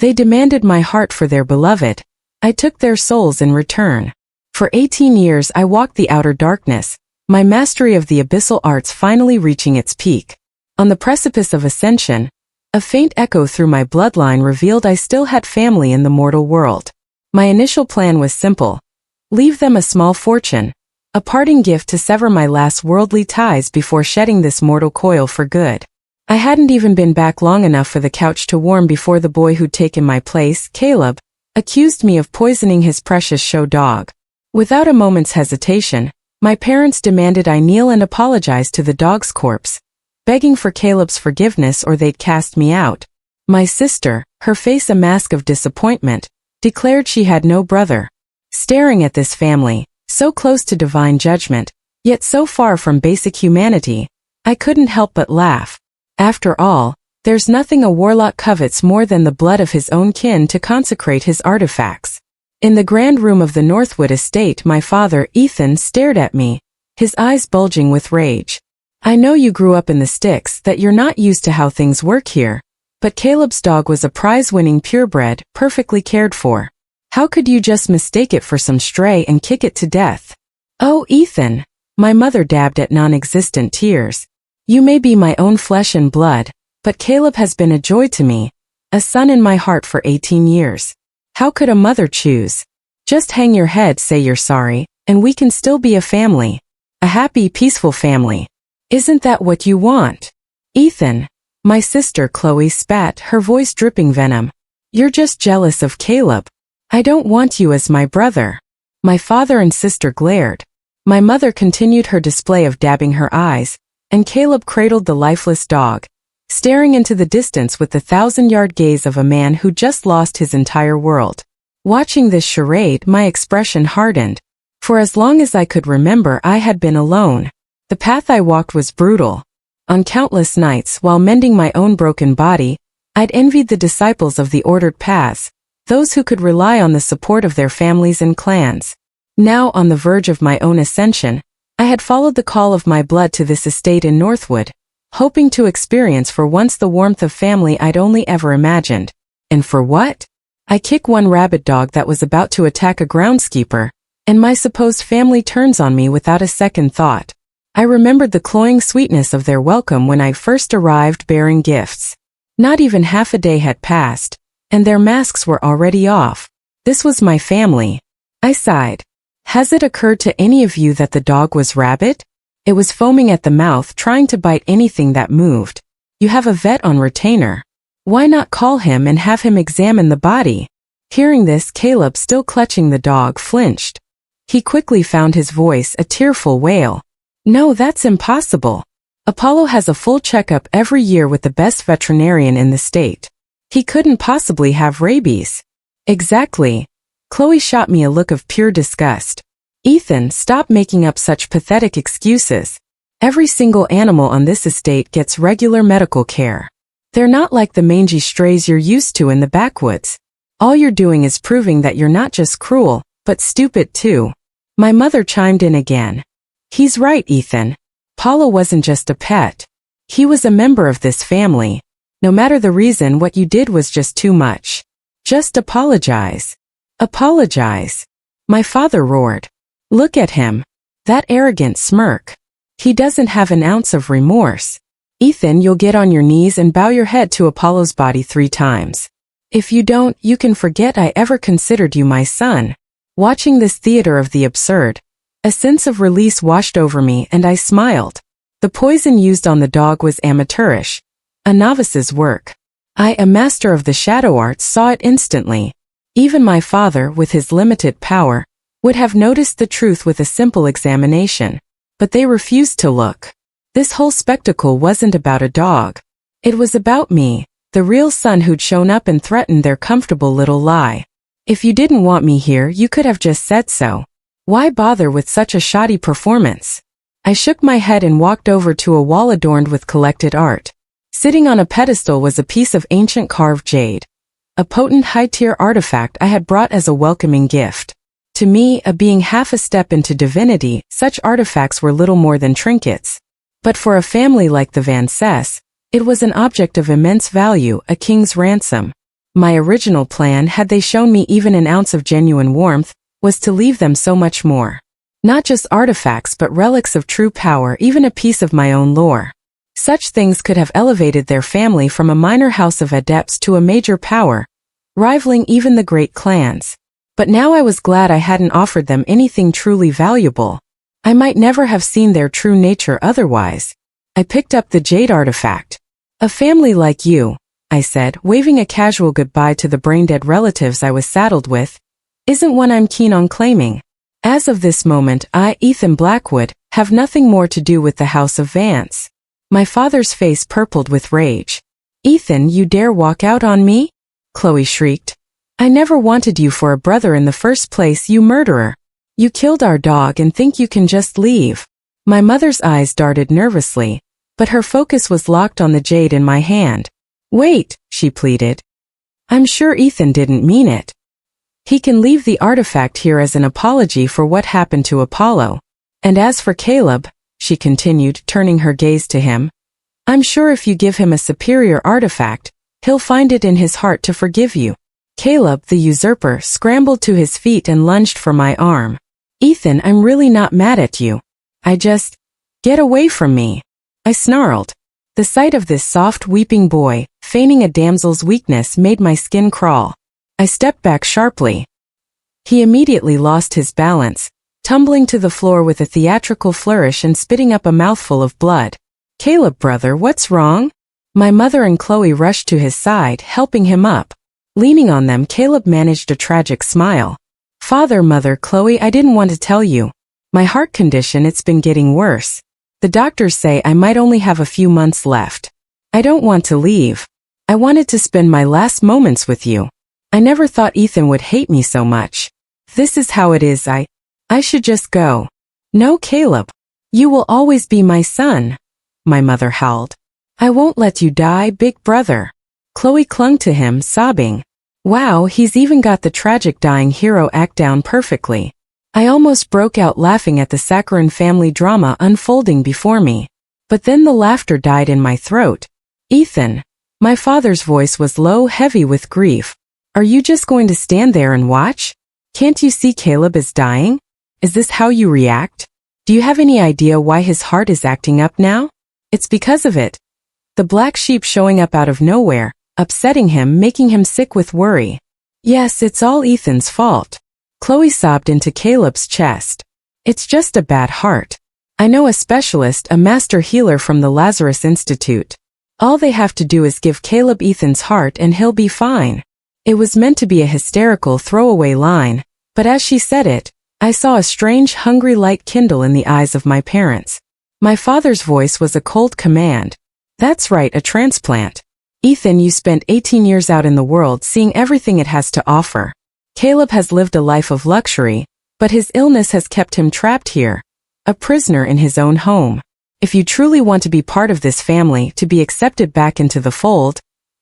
They demanded my heart for their beloved. I took their souls in return. For 18 years I walked the outer darkness, my mastery of the abyssal arts finally reaching its peak. On the precipice of ascension, a faint echo through my bloodline revealed I still had family in the mortal world. My initial plan was simple. Leave them a small fortune, a parting gift to sever my last worldly ties before shedding this mortal coil for good. I hadn't even been back long enough for the couch to warm before the boy who'd taken my place, Caleb, accused me of poisoning his precious show dog. Without a moment's hesitation, my parents demanded I kneel and apologize to the dog's corpse, begging for Caleb's forgiveness or they'd cast me out. My sister, her face a mask of disappointment, declared she had no brother. Staring at this family, so close to divine judgment, yet so far from basic humanity, I couldn't help but laugh. After all, there's nothing a warlock covets more than the blood of his own kin to consecrate his artifacts. In the grand room of the Northwood estate, my father, Ethan, stared at me, his eyes bulging with rage. I know you grew up in the sticks, that you're not used to how things work here, but Caleb's dog was a prize-winning purebred, perfectly cared for. How could you just mistake it for some stray and kick it to death? Oh, Ethan, my mother dabbed at non-existent tears. You may be my own flesh and blood, but Caleb has been a joy to me, a son in my heart for 18 years. How could a mother choose? Just hang your head, say you're sorry, and we can still be a family. A happy, peaceful family. Isn't that what you want? Ethan, my sister Chloe spat, her voice dripping venom. You're just jealous of Caleb. I don't want you as my brother. My father and sister glared. My mother continued her display of dabbing her eyes, and Caleb cradled the lifeless dog, staring into the distance with the 1,000-yard gaze of a man who just lost his entire world. Watching this charade, my expression hardened. For as long as I could remember, I had been alone. The path I walked was brutal. On countless nights, while mending my own broken body, I'd envied the disciples of the ordered paths, those who could rely on the support of their families and clans. Now, on the verge of my own ascension, I had followed the call of my blood to this estate in Northwood, hoping to experience for once the warmth of family I'd only ever imagined. And for what? I kick one rabid dog that was about to attack a groundskeeper, and my supposed family turns on me without a second thought. I remembered the cloying sweetness of their welcome when I first arrived bearing gifts. Not even half a day had passed, and their masks were already off. This was my family. I sighed. Has it occurred to any of you that the dog was rabid? It was foaming at the mouth, trying to bite anything that moved. You have a vet on retainer. Why not call him and have him examine the body? Hearing this, Caleb, still clutching the dog, flinched. He quickly found his voice, a tearful wail. No, that's impossible. Apollo has a full checkup every year with the best veterinarian in the state. He couldn't possibly have rabies. Exactly. Chloe shot me a look of pure disgust. Ethan, stop making up such pathetic excuses. Every single animal on this estate gets regular medical care. They're not like the mangy strays you're used to in the backwoods. All you're doing is proving that you're not just cruel, but stupid too. My mother chimed in again. He's right, Ethan. Paula wasn't just a pet. He was a member of this family. No matter the reason, what you did was just too much. Just apologize. Apologize. My father roared. Look at him. That arrogant smirk. He doesn't have an ounce of remorse. Ethan, you'll get on your knees and bow your head to Apollo's body 3 times. If you don't, you can forget I ever considered you my son. Watching this theater of the absurd, a sense of release washed over me and I smiled. The poison used on the dog was amateurish, a novice's work. I, a master of the shadow arts, saw it instantly. Even my father, with his limited power, would have noticed the truth with a simple examination. But they refused to look. This whole spectacle wasn't about a dog. It was about me, the real son who'd shown up and threatened their comfortable little lie. If you didn't want me here, you could have just said so. Why bother with such a shoddy performance? I shook my head and walked over to a wall adorned with collected art. Sitting on a pedestal was a piece of ancient carved jade, a potent high-tier artifact I had brought as a welcoming gift. To me, a being half a step into divinity, such artifacts were little more than trinkets. But for a family like the Van Cess, it was an object of immense value, a king's ransom. My original plan, had they shown me even an ounce of genuine warmth, was to leave them so much more. Not just artifacts but relics of true power, even a piece of my own lore. Such things could have elevated their family from a minor house of adepts to a major power, rivaling even the great clans. But now I was glad I hadn't offered them anything truly valuable. I might never have seen their true nature otherwise. I picked up the jade artifact. A family like you, I said, waving a casual goodbye to the brain-dead relatives I was saddled with, isn't one I'm keen on claiming. As of this moment, I, Ethan Blackwood, have nothing more to do with the House of Vance. My father's face purpled with rage. Ethan, you dare walk out on me? Chloe shrieked. I never wanted you for a brother in the first place, you murderer. You killed our dog and think you can just leave. My mother's eyes darted nervously, but her focus was locked on the jade in my hand. Wait, she pleaded. I'm sure Ethan didn't mean it. He can leave the artifact here as an apology for what happened to Apollo. And as for Caleb, she continued, turning her gaze to him, I'm sure if you give him a superior artifact, he'll find it in his heart to forgive you. Caleb, the usurper, scrambled to his feet and lunged for my arm. Ethan, I'm really not mad at you. Get away from me. I snarled. The sight of this soft, weeping boy, feigning a damsel's weakness, made my skin crawl. I stepped back sharply. He immediately lost his balance, tumbling to the floor with a theatrical flourish and spitting up a mouthful of blood. Caleb, brother, what's wrong? My mother and Chloe rushed to his side, helping him up. Leaning on them, Caleb managed a tragic smile. Father, mother, Chloe, I didn't want to tell you. My heart condition, it's been getting worse. The doctors say I might only have a few months left. I don't want to leave. I wanted to spend my last moments with you. I never thought Ethan would hate me so much. This is how it is, I should just go. No, Caleb. You will always be my son. My mother howled. I won't let you die, big brother. Chloe clung to him, sobbing. Wow, he's even got the tragic dying hero act down perfectly. I almost broke out laughing at the saccharine family drama unfolding before me. But then the laughter died in my throat. Ethan. My father's voice was low, heavy with grief. Are you just going to stand there and watch? Can't you see Caleb is dying? Is this how you react? Do you have any idea why his heart is acting up now? It's because of it. The black sheep showing up out of nowhere, upsetting him, making him sick with worry. Yes, it's all Ethan's fault. Chloe sobbed into Caleb's chest. It's just a bad heart. I know a specialist, a master healer from the Lazarus Institute. All they have to do is give Caleb Ethan's heart and he'll be fine. It was meant to be a hysterical throwaway line, but as she said it, I saw a strange, hungry light kindle in the eyes of my parents. My father's voice was a cold command. That's right, a transplant. Ethan, you spent 18 years out in the world seeing everything it has to offer. Caleb has lived a life of luxury, but his illness has kept him trapped here, a prisoner in his own home. If you truly want to be part of this family, to be accepted back into the fold,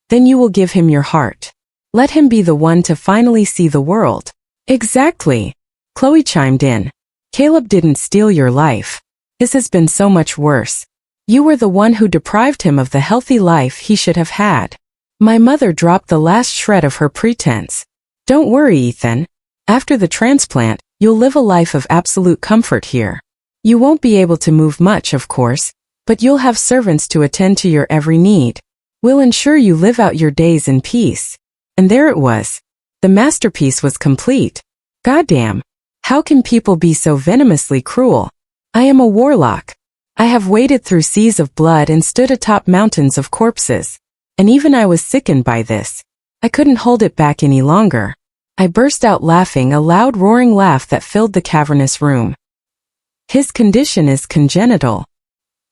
then you will give him your heart. Let him be the one to finally see the world. Exactly. Chloe chimed in. Caleb didn't steal your life. His has been so much worse. You were the one who deprived him of the healthy life he should have had. My mother dropped the last shred of her pretense. Don't worry, Ethan. After the transplant, you'll live a life of absolute comfort here. You won't be able to move much, of course, but you'll have servants to attend to your every need. We'll ensure you live out your days in peace. And there it was. The masterpiece was complete. Goddamn. How can people be so venomously cruel? I am a warlock. I have waded through seas of blood and stood atop mountains of corpses. And even I was sickened by this. I couldn't hold it back any longer. I burst out laughing, a loud roaring laugh that filled the cavernous room. His condition is congenital.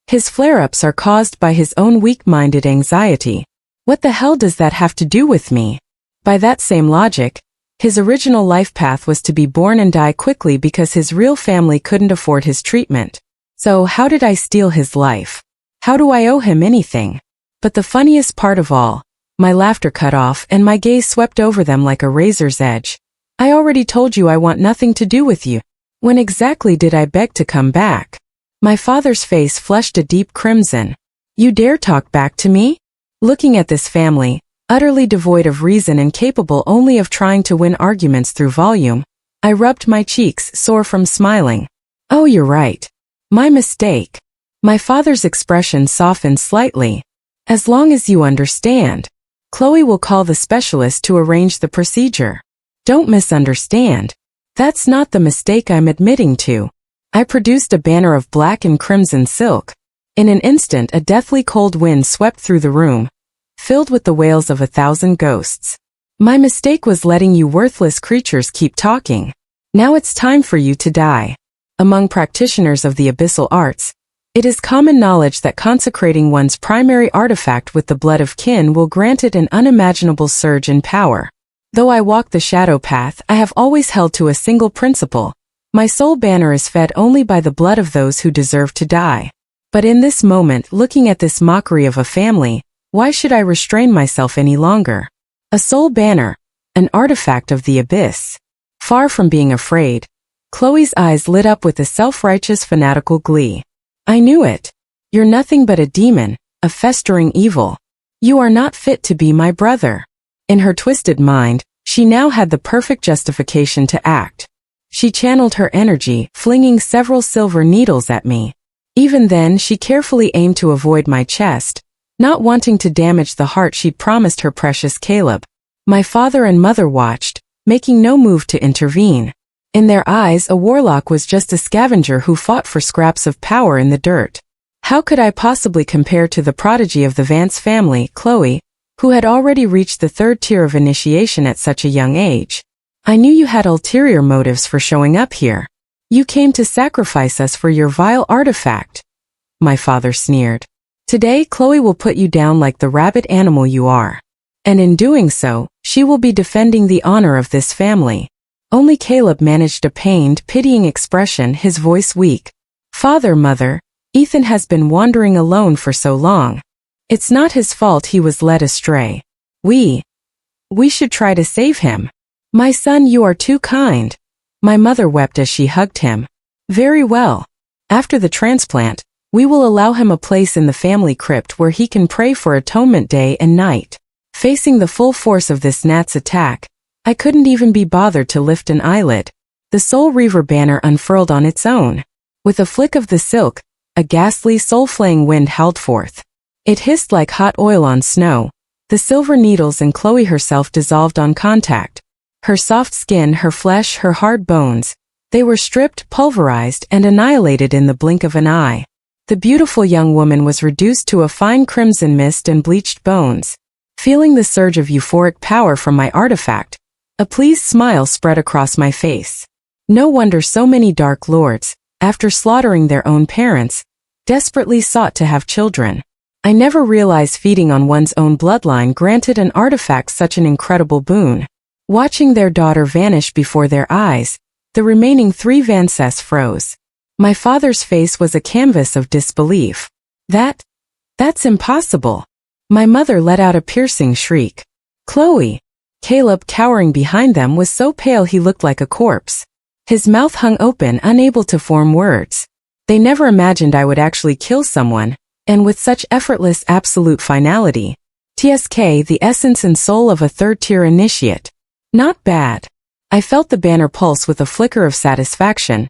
His flare-ups are caused by his own weak-minded anxiety. What the hell does that have to do with me? By that same logic, his original life path was to be born and die quickly because his real family couldn't afford his treatment. So how did I steal his life? How do I owe him anything? But the funniest part of all, my laughter cut off and my gaze swept over them like a razor's edge. I already told you I want nothing to do with you. When exactly did I beg to come back? My father's face flushed a deep crimson. You dare talk back to me? Looking at this family, Utterly devoid of reason and capable only of trying to win arguments through volume, I rubbed my cheeks, sore from smiling. Oh, you're right. My mistake. My father's expression softened slightly. As long as you understand, Chloe will call the specialist to arrange the procedure. Don't misunderstand. That's not the mistake I'm admitting to. I produced a banner of black and crimson silk. In an instant, a deathly cold wind swept through the room, filled with the wails of 1,000 ghosts. My mistake was letting you worthless creatures keep talking. Now it's time for you to die. Among practitioners of the abyssal arts, it is common knowledge that consecrating one's primary artifact with the blood of kin will grant it an unimaginable surge in power. Though I walk the shadow path, I have always held to a single principle. My soul banner is fed only by the blood of those who deserve to die. But in this moment, looking at this mockery of a family, why should I restrain myself any longer? A soul banner, an artifact of the abyss. Far from being afraid, Chloe's eyes lit up with a self-righteous fanatical glee. I knew it. You're nothing but a demon, a festering evil. You are not fit to be my brother. In her twisted mind, she now had the perfect justification to act. She channeled her energy, flinging several silver needles at me. Even then, she carefully aimed to avoid my chest, not wanting to damage the heart she'd promised her precious Caleb. My father and mother watched, making no move to intervene. In their eyes, a warlock was just a scavenger who fought for scraps of power in the dirt. How could I possibly compare to the prodigy of the Vance family, Chloe, who had already reached the 3rd tier of initiation at such a young age? I knew you had ulterior motives for showing up here. You came to sacrifice us for your vile artifact. My father sneered. Today, Chloe will put you down like the rabid animal you are. And in doing so, she will be defending the honor of this family. Only Caleb managed a pained, pitying expression, his voice weak. Father, mother, Ethan has been wandering alone for so long. It's not his fault he was led astray. We should try to save him. My son, you are too kind. My mother wept as she hugged him. Very well. After the transplant, we will allow him a place in the family crypt where he can pray for atonement day and night. Facing the full force of this gnat's attack, I couldn't even be bothered to lift an eyelid. The Soul Reaver banner unfurled on its own. With a flick of the silk, a ghastly soul-flaying wind howled forth. It hissed like hot oil on snow. The silver needles and Chloe herself dissolved on contact. Her soft skin, her flesh, her hard bones, they were stripped, pulverized, and annihilated in the blink of an eye. The beautiful young woman was reduced to a fine crimson mist and bleached bones. Feeling the surge of euphoric power from my artifact, a pleased smile spread across my face. No wonder so many Dark Lords, after slaughtering their own parents, desperately sought to have children. I never realized feeding on one's own bloodline granted an artifact such an incredible boon. Watching their daughter vanish before their eyes, the remaining 3 Vances froze. My father's face was a canvas of disbelief. That's impossible. My mother let out a piercing shriek. Chloe! Caleb, cowering behind them, was so pale he looked like a corpse. His mouth hung open, unable to form words. They never imagined I would actually kill someone, and with such effortless absolute finality. TSK, the essence and soul of a 3rd-tier initiate. Not bad. I felt the banner pulse with a flicker of satisfaction,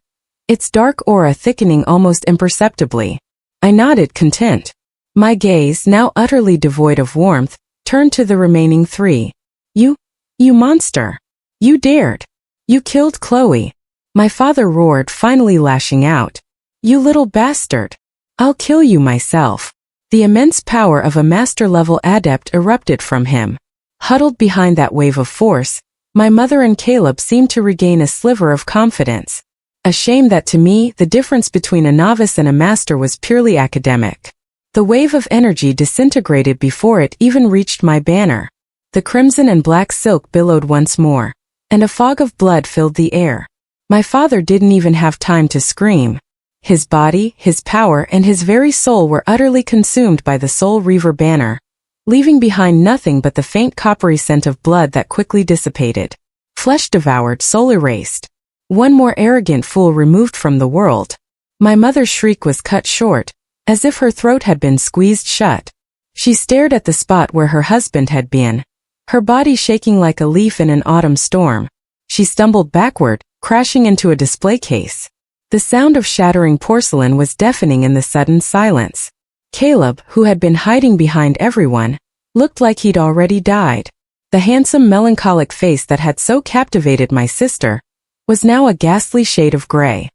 its dark aura thickening almost imperceptibly. I nodded, content. My gaze, now utterly devoid of warmth, turned to the remaining 3. You monster! You dared! You killed Chloe! My father roared, finally lashing out. You little bastard! I'll kill you myself. The immense power of a master-level adept erupted from him. Huddled behind that wave of force, my mother and Caleb seemed to regain a sliver of confidence. A shame that to me, the difference between a novice and a master was purely academic. The wave of energy disintegrated before it even reached my banner. The crimson and black silk billowed once more, and a fog of blood filled the air. My father didn't even have time to scream. His body, his power, and his very soul were utterly consumed by the Soul Reaver banner, leaving behind nothing but the faint coppery scent of blood that quickly dissipated. Flesh devoured, soul erased. One more arrogant fool removed from the world. My mother's shriek was cut short, as if her throat had been squeezed shut. She stared at the spot where her husband had been, her body shaking like a leaf in an autumn storm. She stumbled backward, crashing into a display case. The sound of shattering porcelain was deafening in the sudden silence. Caleb, who had been hiding behind everyone, looked like he'd already died. The handsome melancholic face that had so captivated my sister was now a ghastly shade of gray.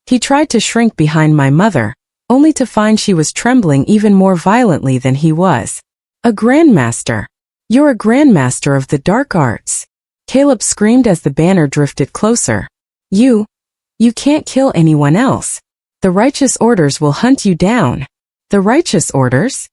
He tried to shrink behind my mother, only to find she was trembling even more violently than he was. A grandmaster. You're a grandmaster of the dark arts. Caleb screamed as the banner drifted closer. You can't kill anyone else. The righteous orders will hunt you down. The righteous orders?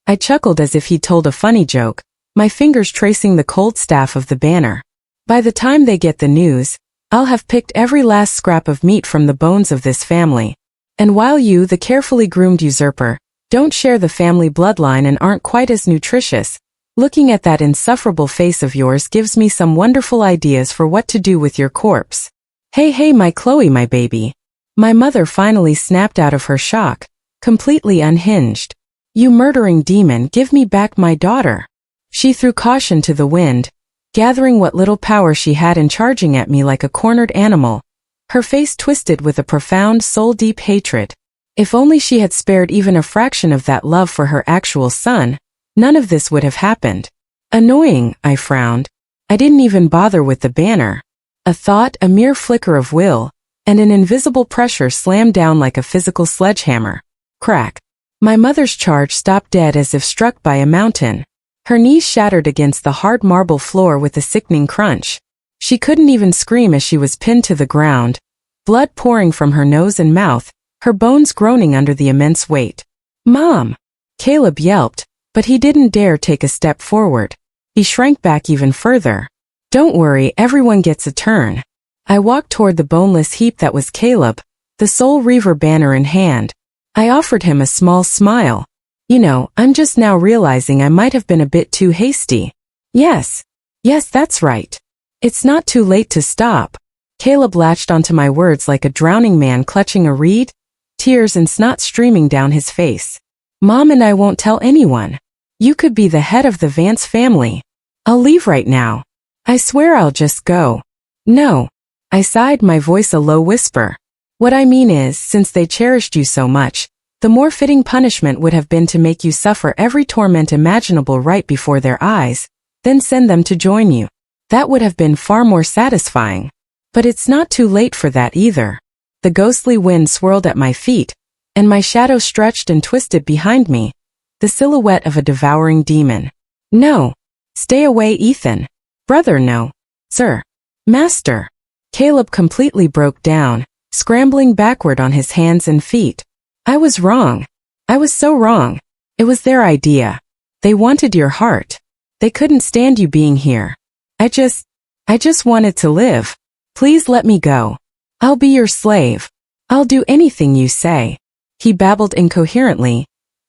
I chuckled as if he'd told a funny joke, my fingers tracing the cold staff of the banner. By the time they get the news, I'll have picked every last scrap of meat from the bones of this family. And while you, the carefully groomed usurper, don't share the family bloodline and aren't quite as nutritious, looking at that insufferable face of yours gives me some wonderful ideas for what to do with your corpse. Hey, my Chloe, my baby. My mother finally snapped out of her shock, completely unhinged. You murdering demon, give me back my daughter. She threw caution to the wind, gathering what little power she had and charging at me like a cornered animal, her face twisted with a profound, soul-deep hatred. If only she had spared even a fraction of that love for her actual son, none of this would have happened. Annoying, I frowned. I didn't even bother with the banner. A thought, a mere flicker of will, and an invisible pressure slammed down like a physical sledgehammer. Crack. My mother's charge stopped dead as if struck by a mountain. Her knees shattered against the hard marble floor with a sickening crunch. She couldn't even scream as she was pinned to the ground, blood pouring from her nose and mouth, her bones groaning under the immense weight. Mom! Caleb yelped, but he didn't dare take a step forward. He shrank back even further. Don't worry, everyone gets a turn. I walked toward the boneless heap that was Caleb, the Soul Reaver banner in hand. I offered him a small smile. You know, I'm just now realizing I might have been a bit too hasty. Yes, that's right. It's not too late to stop. Caleb latched onto my words like a drowning man clutching a reed, tears and snot streaming down his face. Mom and I won't tell anyone. You could be the head of the Vance family. I'll leave right now. I swear I'll just go. No. I sighed, my voice a low whisper. What I mean is, since they cherished you so much, the more fitting punishment would have been to make you suffer every torment imaginable right before their eyes, then send them to join you. That would have been far more satisfying. But it's not too late for that either. The ghostly wind swirled at my feet, and my shadow stretched and twisted behind me, the silhouette of a devouring demon. No. Stay away, Ethan. Brother, no. Sir. Master. Caleb completely broke down, scrambling backward on his hands and feet. I was wrong. I was so wrong. It was their idea. They wanted your heart. They couldn't stand you being here. I just wanted to live. Please let me go. I'll be your slave. I'll do anything you say. He babbled incoherently,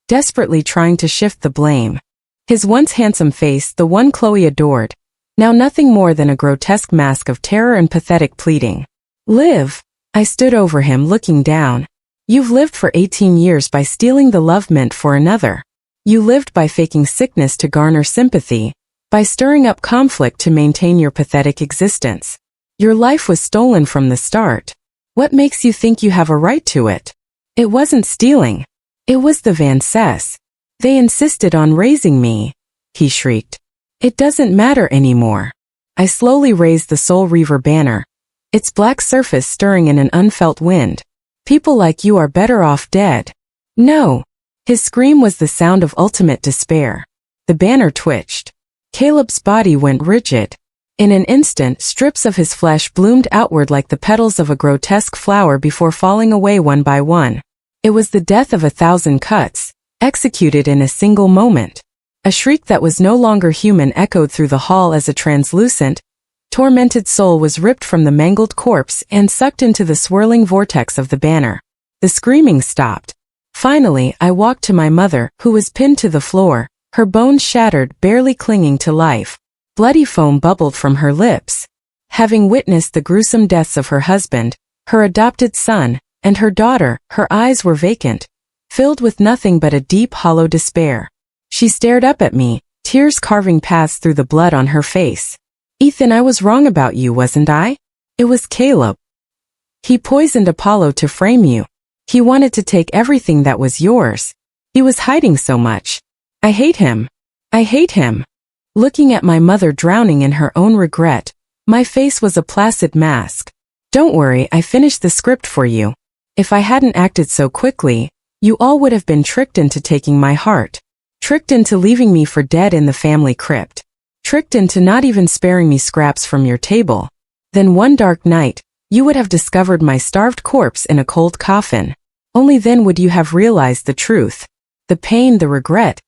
desperately trying to shift the blame. His once handsome face, the one Chloe adored, now nothing more than a grotesque mask of terror and pathetic pleading. Live. I stood over him, looking down. You've lived for 18 years by stealing the love meant for another. You lived by faking sickness to garner sympathy, by stirring up conflict to maintain your pathetic existence. Your life was stolen from the start. What makes you think you have a right to it? It wasn't stealing. It was the Vances. They insisted on raising me, he shrieked. It doesn't matter anymore. I slowly raised the Soul Reaver banner, its black surface stirring in an unfelt wind. People like you are better off dead. No. His scream was the sound of ultimate despair. The banner twitched. Caleb's body went rigid. In an instant, strips of his flesh bloomed outward like the petals of a grotesque flower before falling away one by one. It was the death of 1,000 cuts, executed in a single moment. A shriek that was no longer human echoed through the hall as a translucent, tormented soul was ripped from the mangled corpse and sucked into the swirling vortex of the banner. The screaming stopped. Finally, I walked to my mother, who was pinned to the floor, her bones shattered, barely clinging to life. Bloody foam bubbled from her lips. Having witnessed the gruesome deaths of her husband, her adopted son, and her daughter, her eyes were vacant, filled with nothing but a deep, hollow despair. She stared up at me, tears carving paths through the blood on her face. Ethan, I was wrong about you, wasn't I? It was Caleb. He poisoned Apollo to frame you. He wanted to take everything that was yours. He was hiding so much. I hate him. I hate him. Looking at my mother drowning in her own regret, my face was a placid mask. Don't worry, I finished the script for you. If I hadn't acted so quickly, you all would have been tricked into taking my heart. Tricked into leaving me for dead in the family crypt. Tricked into not even sparing me scraps from your table. Then one dark night, you would have discovered my starved corpse in a cold coffin. Only then would you have realized the truth. The pain, the regret.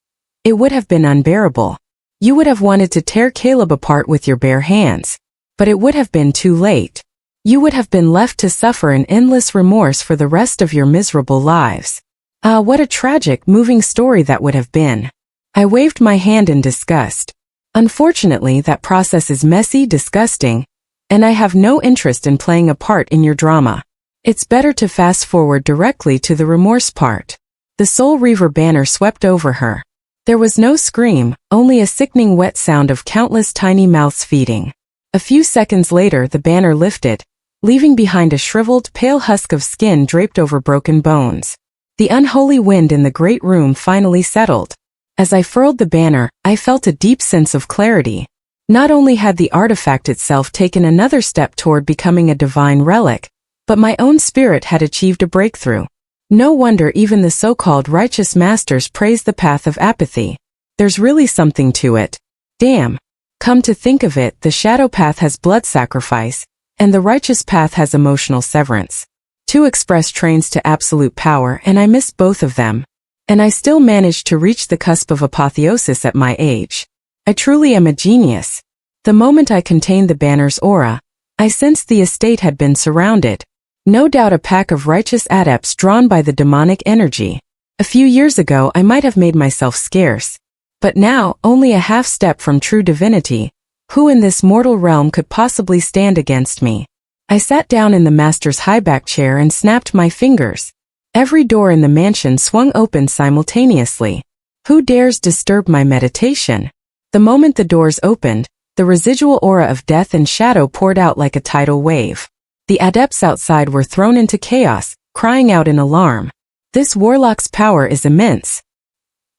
It would have been unbearable. You would have wanted to tear Caleb apart with your bare hands. But it would have been too late. You would have been left to suffer in endless remorse for the rest of your miserable lives. Ah, what a tragic, moving story that would have been. I waved my hand in disgust. Unfortunately, that process is messy, disgusting, and I have no interest in playing a part in your drama. It's better to fast forward directly to the remorse part. The Soul Reaver banner swept over her. There was no scream, only a sickening wet sound of countless tiny mouths feeding. A few seconds later the banner lifted, leaving behind a shriveled, pale husk of skin draped over broken bones. The unholy wind in the great room finally settled. As I furled the banner, I felt a deep sense of clarity. Not only had the artifact itself taken another step toward becoming a divine relic, but my own spirit had achieved a breakthrough. No wonder even the so-called righteous masters praise the path of apathy. There's really something to it. Damn. Come to think of it, the shadow path has blood sacrifice, and the righteous path has emotional severance. Two express trains to absolute power, and I missed both of them. And I still managed to reach the cusp of apotheosis at my age. I truly am a genius. The moment I contained the banner's aura, I sensed the estate had been surrounded. No doubt a pack of righteous adepts drawn by the demonic energy. A few years ago I might have made myself scarce. But now, only a half step from true divinity, who in this mortal realm could possibly stand against me? I sat down in the master's high-back chair and snapped my fingers. Every door in the mansion swung open simultaneously. Who dares disturb my meditation? The moment the doors opened, the residual aura of death and shadow poured out like a tidal wave. The adepts outside were thrown into chaos, crying out in alarm. This warlock's power is immense.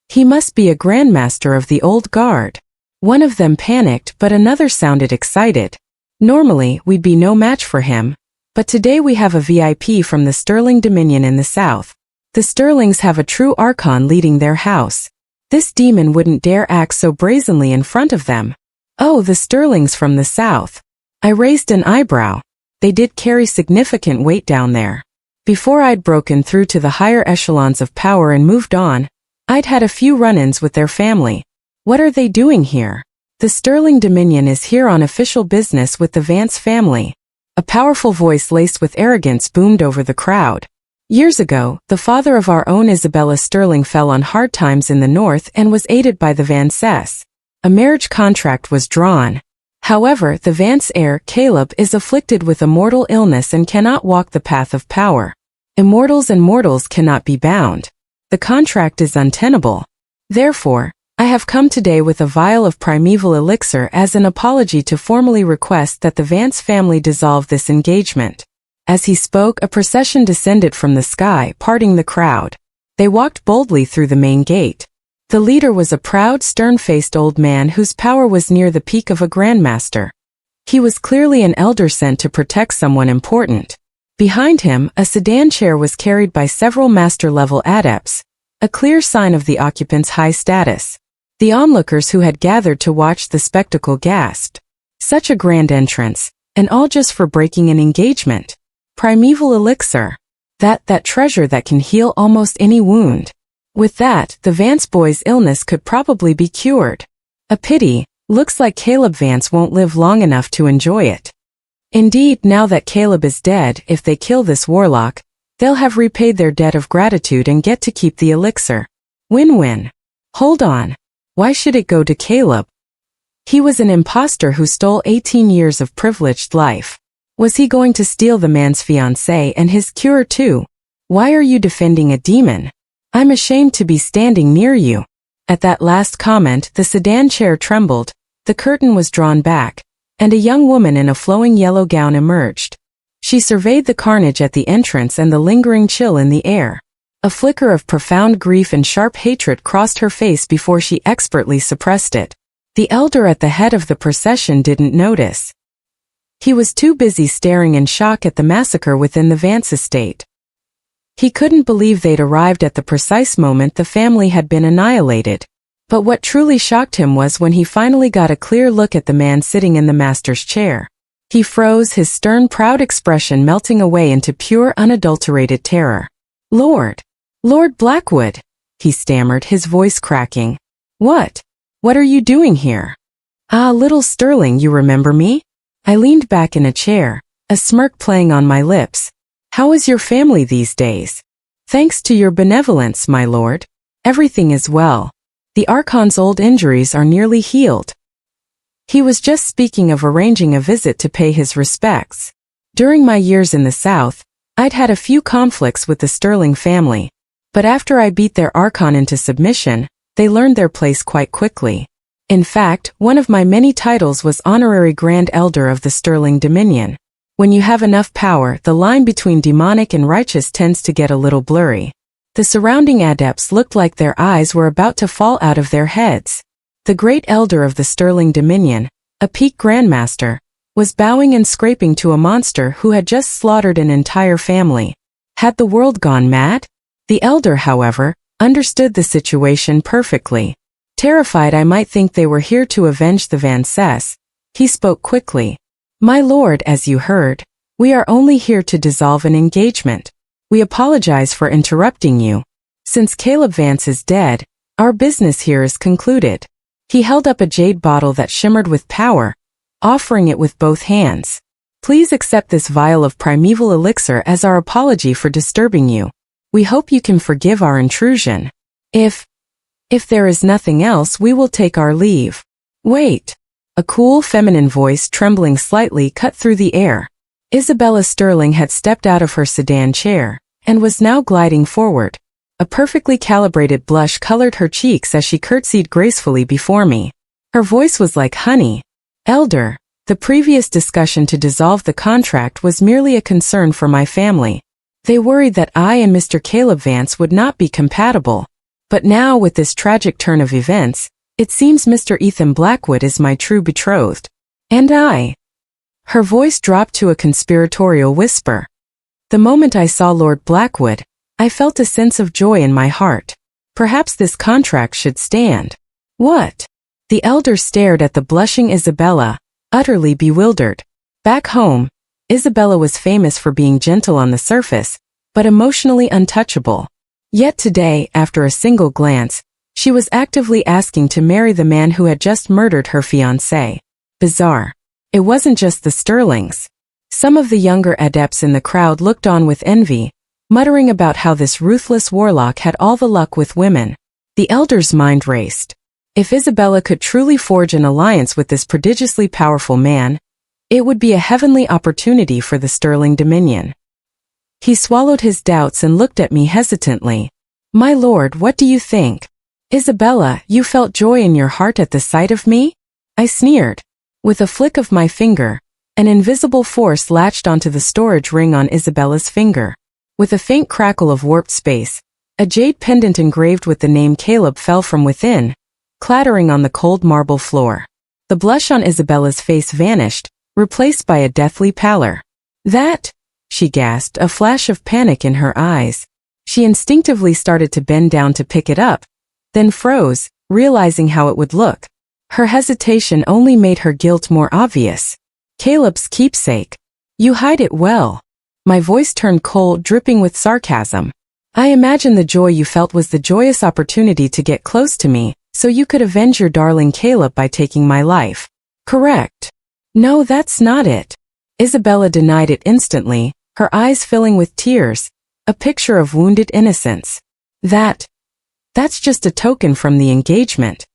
He must be a grandmaster of the old guard. One of them panicked, but another sounded excited. Normally, we'd be no match for him, but today we have a VIP from the Sterling Dominion in the south. The Sterlings have a true archon leading their house. This demon wouldn't dare act so brazenly in front of them. Oh, the Sterlings from the south. I raised an eyebrow. They did carry significant weight down there. Before I'd broken through to the higher echelons of power and moved on, I'd had a few run-ins with their family. What are they doing here? The Sterling Dominion is here on official business with the Vance family. A powerful voice laced with arrogance boomed over the crowd. Years ago, the father of our own Isabella Sterling fell on hard times in the north and was aided by the Vances. A marriage contract was drawn. However, the Vance heir, Caleb, is afflicted with a mortal illness and cannot walk the path of power. Immortals and mortals cannot be bound. The contract is untenable. Therefore, I have come today with a vial of primeval elixir as an apology to formally request that the Vance family dissolve this engagement. As he spoke, a procession descended from the sky, parting the crowd. They walked boldly through the main gate. The leader was a proud, stern-faced old man whose power was near the peak of a grandmaster. He was clearly an elder sent to protect someone important. Behind him, a sedan chair was carried by several master-level adepts, a clear sign of the occupant's high status. The onlookers who had gathered to watch the spectacle gasped. Such a grand entrance, and all just for breaking an engagement. Primeval elixir. That treasure that can heal almost any wound. With that, the Vance boy's illness could probably be cured. A pity, looks like Caleb Vance won't live long enough to enjoy it. Indeed, now that Caleb is dead, if they kill this warlock, they'll have repaid their debt of gratitude and get to keep the elixir. Win-win. Hold on. Why should it go to Caleb? He was an imposter who stole 18 years of privileged life. Was he going to steal the man's fiancée and his cure too? Why are you defending a demon? I'm ashamed to be standing near you. At that last comment, the sedan chair trembled, the curtain was drawn back, and a young woman in a flowing yellow gown emerged. She surveyed the carnage at the entrance and the lingering chill in the air. A flicker of profound grief and sharp hatred crossed her face before she expertly suppressed it. The elder at the head of the procession didn't notice. He was too busy staring in shock at the massacre within the Vance estate. He couldn't believe they'd arrived at the precise moment the family had been annihilated. But what truly shocked him was when he finally got a clear look at the man sitting in the master's chair. He froze, his stern, proud expression melting away into pure, unadulterated terror. Lord Blackwood, he stammered, his voice cracking. What are you doing here? Ah, little Sterling, you remember me? I leaned back in a chair, a smirk playing on my lips. How is your family these days? Thanks to your benevolence, my lord. Everything is well. The Archon's old injuries are nearly healed. He was just speaking of arranging a visit to pay his respects. During my years in the South, I'd had a few conflicts with the Sterling family, but after I beat their Archon into submission, they learned their place quite quickly. In fact, one of my many titles was Honorary Grand Elder of the Sterling Dominion. When you have enough power, the line between demonic and righteous tends to get a little blurry. The surrounding adepts looked like their eyes were about to fall out of their heads. The great elder of the Sterling Dominion, a peak grandmaster, was bowing and scraping to a monster who had just slaughtered an entire family. Had the world gone mad? The elder, however, understood the situation perfectly. Terrified I might think they were here to avenge the Vances, he spoke quickly. My lord, as you heard, we are only here to dissolve an engagement. We apologize for interrupting you. Since Caleb Vance is dead, our business here is concluded. He held up a jade bottle that shimmered with power, offering it with both hands. Please accept this vial of primeval elixir as our apology for disturbing you. We hope you can forgive our intrusion. If there is nothing else, we will take our leave. Wait. A cool feminine voice, trembling slightly, cut through the air. Isabella Sterling had stepped out of her sedan chair, and was now gliding forward. A perfectly calibrated blush colored her cheeks as she curtsied gracefully before me. Her voice was like honey. Elder, the previous discussion to dissolve the contract was merely a concern for my family. They worried that I and Mr. Caleb Vance would not be compatible. But now, with this tragic turn of events, it seems Mr. Ethan Blackwood is my true betrothed. And I. Her voice dropped to a conspiratorial whisper. The moment I saw Lord Blackwood, I felt a sense of joy in my heart. Perhaps this contract should stand. What? The elder stared at the blushing Isabella, utterly bewildered. Back home, Isabella was famous for being gentle on the surface, but emotionally untouchable. Yet today, after a single glance, she was actively asking to marry the man who had just murdered her fiancé. Bizarre. It wasn't just the Sterlings. Some of the younger adepts in the crowd looked on with envy, muttering about how this ruthless warlock had all the luck with women. The elder's mind raced. If Isabella could truly forge an alliance with this prodigiously powerful man, it would be a heavenly opportunity for the Sterling Dominion. He swallowed his doubts and looked at me hesitantly. My lord, what do you think? Isabella, you felt joy in your heart at the sight of me? I sneered. With a flick of my finger, an invisible force latched onto the storage ring on Isabella's finger. With a faint crackle of warped space, a jade pendant engraved with the name Caleb fell from within, clattering on the cold marble floor. The blush on Isabella's face vanished, replaced by a deathly pallor. That, she gasped, a flash of panic in her eyes. She instinctively started to bend down to pick it up, then froze, realizing how it would look. Her hesitation only made her guilt more obvious. Caleb's keepsake. You hide it well. My voice turned cold, dripping with sarcasm. I imagine the joy you felt was the joyous opportunity to get close to me, so you could avenge your darling Caleb by taking my life. Correct. No, that's not it. Isabella denied it instantly, her eyes filling with tears, a picture of wounded innocence. That's just a token from the engagement.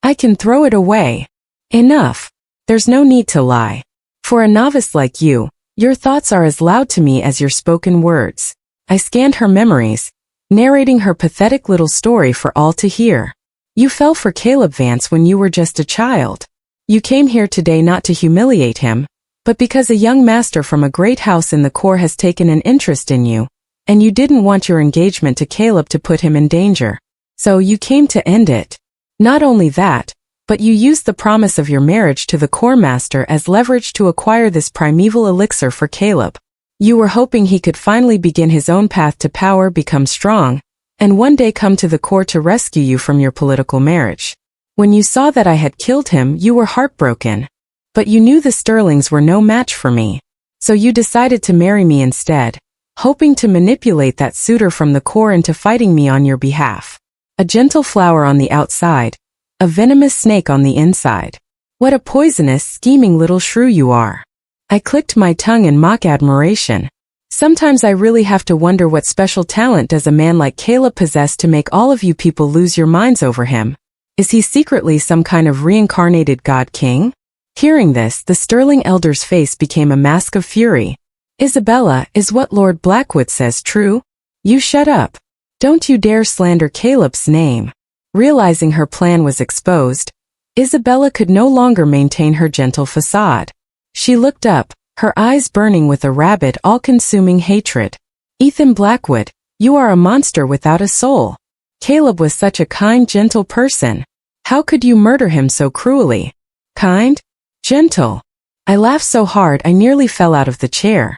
I can throw it away. Enough. There's no need to lie. For a novice like you, your thoughts are as loud to me as your spoken words. I scanned her memories, narrating her pathetic little story for all to hear. You fell for Caleb Vance when you were just a child. You came here today not to humiliate him, but because a young master from a great house in the Corps has taken an interest in you, and you didn't want your engagement to Caleb to put him in danger. So you came to end it. Not only that, but you used the promise of your marriage to the Corps master as leverage to acquire this primeval elixir for Caleb. You were hoping he could finally begin his own path to power, become strong, and one day come to the Corps to rescue you from your political marriage. When you saw that I had killed him, you were heartbroken. But you knew the Sterlings were no match for me. So you decided to marry me instead, hoping to manipulate that suitor from the Corps into fighting me on your behalf. A gentle flower on the outside, a venomous snake on the inside. What a poisonous, scheming little shrew you are. I clicked my tongue in mock admiration. Sometimes I really have to wonder what special talent does a man like Caleb possess to make all of you people lose your minds over him. Is he secretly some kind of reincarnated god king? Hearing this, the Sterling elder's face became a mask of fury. Isabella, is what Lord Blackwood says true? You shut up. Don't you dare slander Caleb's name. Realizing her plan was exposed, Isabella could no longer maintain her gentle facade. She looked up, her eyes burning with a rabid, all-consuming hatred. Ethan Blackwood, you are a monster without a soul. Caleb was such a kind, gentle person. How could you murder him so cruelly? Kind? Gentle. I laughed so hard I nearly fell out of the chair.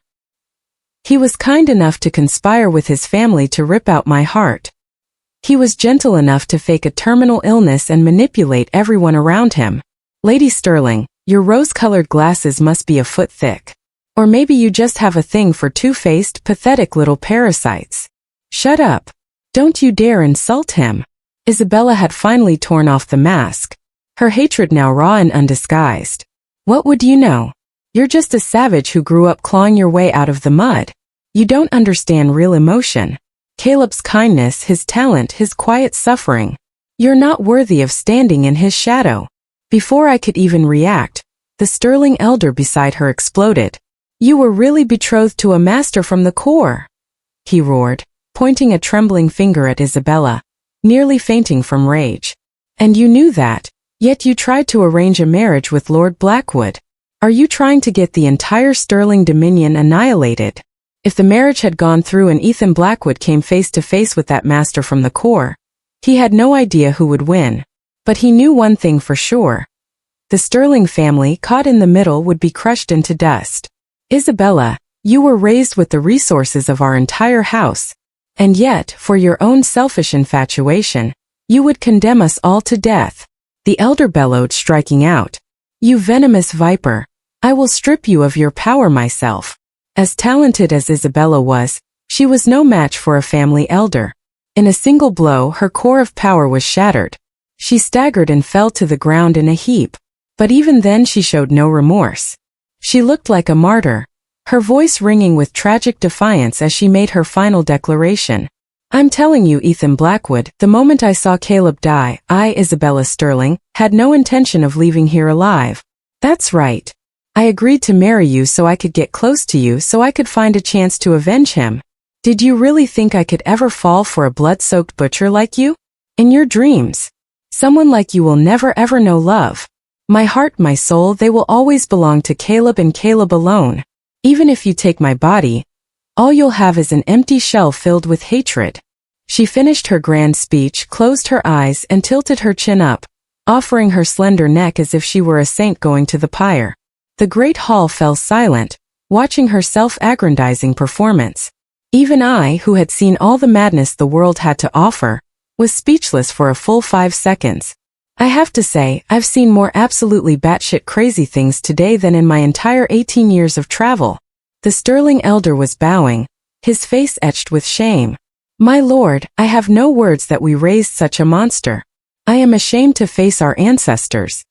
He was kind enough to conspire with his family to rip out my heart. He was gentle enough to fake a terminal illness and manipulate everyone around him. Lady Sterling, your rose-colored glasses must be a foot thick. Or maybe you just have a thing for two-faced, pathetic little parasites. Shut up. Don't you dare insult him. Isabella had finally torn off the mask, her hatred now raw and undisguised. What would you know? You're just a savage who grew up clawing your way out of the mud. You don't understand real emotion. Caleb's kindness, his talent, his quiet suffering. You're not worthy of standing in his shadow. Before I could even react, the Sterling elder beside her exploded. You were really betrothed to a master from the Corps, he roared, pointing a trembling finger at Isabella, nearly fainting from rage. And you knew that, yet you tried to arrange a marriage with Lord Blackwood. Are you trying to get the entire Sterling dominion annihilated? If the marriage had gone through and Ethan Blackwood came face to face with that master from the Corps, he had no idea who would win. But he knew one thing for sure. The Sterling family, caught in the middle, would be crushed into dust. Isabella, you were raised with the resources of our entire house. And yet, for your own selfish infatuation, you would condemn us all to death. The elder bellowed, striking out. You venomous viper, I will strip you of your power myself. As talented as Isabella was, she was no match for a family elder. In a single blow, her core of power was shattered. She staggered and fell to the ground in a heap. But even then she showed no remorse. She looked like a martyr, her voice ringing with tragic defiance as she made her final declaration. I'm telling you, Ethan Blackwood, the moment I saw Caleb die, I, Isabella Sterling, had no intention of leaving here alive. That's right. I agreed to marry you so I could get close to you, so I could find a chance to avenge him. Did you really think I could ever fall for a blood-soaked butcher like you? In your dreams. Someone like you will never ever know love. My heart, my soul, they will always belong to Caleb and Caleb alone. Even if you take my body, all you'll have is an empty shell filled with hatred. She finished her grand speech, closed her eyes, and tilted her chin up, offering her slender neck as if she were a saint going to the pyre. The great hall fell silent, watching her self-aggrandizing performance. Even I, who had seen all the madness the world had to offer, was speechless for a full 5 seconds. I have to say, I've seen more absolutely batshit crazy things today than in my entire 18 years of travel. The Sterling elder was bowing, his face etched with shame. My lord, I have no words that we raised such a monster. I am ashamed to face our ancestors.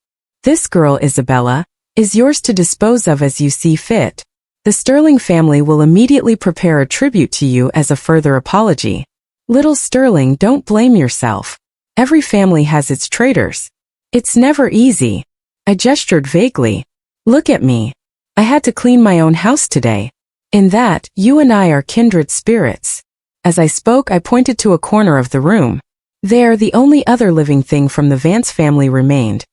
This girl, Isabella, is yours to dispose of as you see fit. The Sterling family will immediately prepare a tribute to you as a further apology. Little Sterling, don't blame yourself. Every family has its traitors. It's never easy. I gestured vaguely. Look at me. I had to clean my own house today. In that, you and I are kindred spirits. As I spoke, I pointed to a corner of the room. There, the only other living thing from the Vance family remained.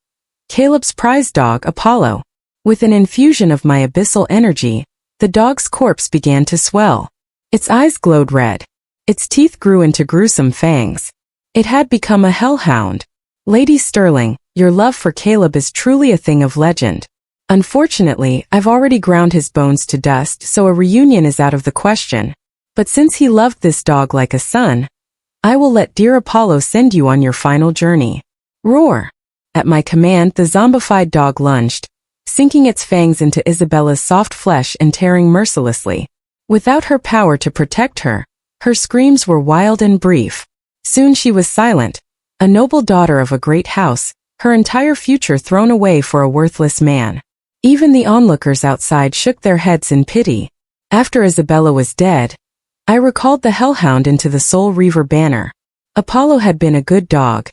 Caleb's prize dog, Apollo. With an infusion of my abyssal energy, the dog's corpse began to swell. Its eyes glowed red. Its teeth grew into gruesome fangs. It had become a hellhound. Lady Sterling, your love for Caleb is truly a thing of legend. Unfortunately, I've already ground his bones to dust, so a reunion is out of the question. But since he loved this dog like a son, I will let dear Apollo send you on your final journey. Roar! At my command, the zombified dog lunged, sinking its fangs into Isabella's soft flesh and tearing mercilessly. Without her power to protect her, her screams were wild and brief. Soon she was silent, a noble daughter of a great house, her entire future thrown away for a worthless man. Even the onlookers outside shook their heads in pity. After Isabella was dead, I recalled the hellhound into the Soul Reaver banner. Apollo had been a good dog.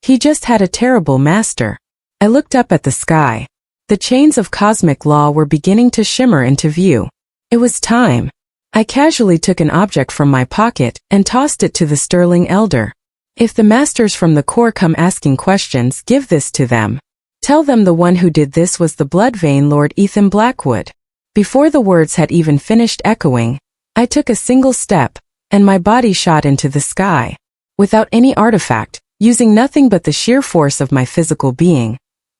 He just had a terrible master. I looked up at the sky. The chains of cosmic law were beginning to shimmer into view. It was time. I casually took an object from my pocket and tossed it to the Sterling Elder. If the masters from the core come asking questions, give this to them. Tell them the one who did this was the blood-vein Lord Ethan Blackwood. Before the words had even finished echoing, I took a single step, and my body shot into the sky. Without any artifact, using nothing but the sheer force of my physical being,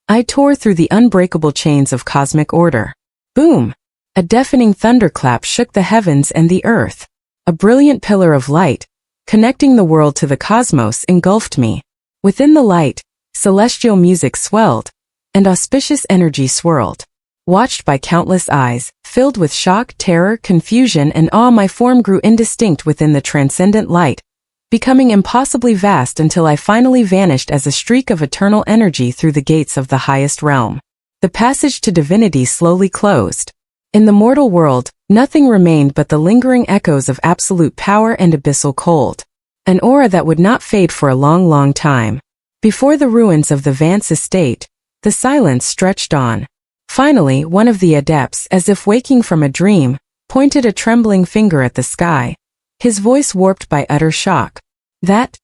I tore through the unbreakable chains of cosmic order. Boom! A deafening thunderclap shook the heavens and the earth. A brilliant pillar of light, connecting the world to the cosmos, engulfed me. Within the light, celestial music swelled, and auspicious energy swirled. Watched by countless eyes, filled with shock, terror, confusion, and awe, my form grew indistinct within the transcendent light, becoming impossibly vast until I finally vanished as a streak of eternal energy through the gates of the highest realm. The passage to divinity slowly closed. In the mortal world, nothing remained but the lingering echoes of absolute power and abyssal cold. An aura that would not fade for a long, long time. Before the ruins of the Vance estate, the silence stretched on. Finally, one of the adepts, as if waking from a dream, pointed a trembling finger at the sky, his voice warped by utter shock. That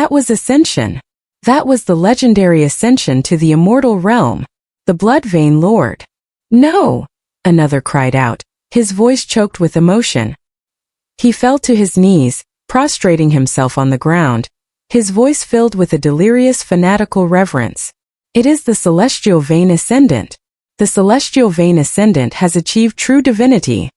was ascension. That was the legendary ascension to the immortal realm. The Blood-Vein Lord. No! Another cried out, his voice choked with emotion. He fell to his knees, prostrating himself on the ground, his voice filled with a delirious fanatical reverence. It is the Celestial Vein Ascendant. The Celestial Vein Ascendant has achieved true divinity.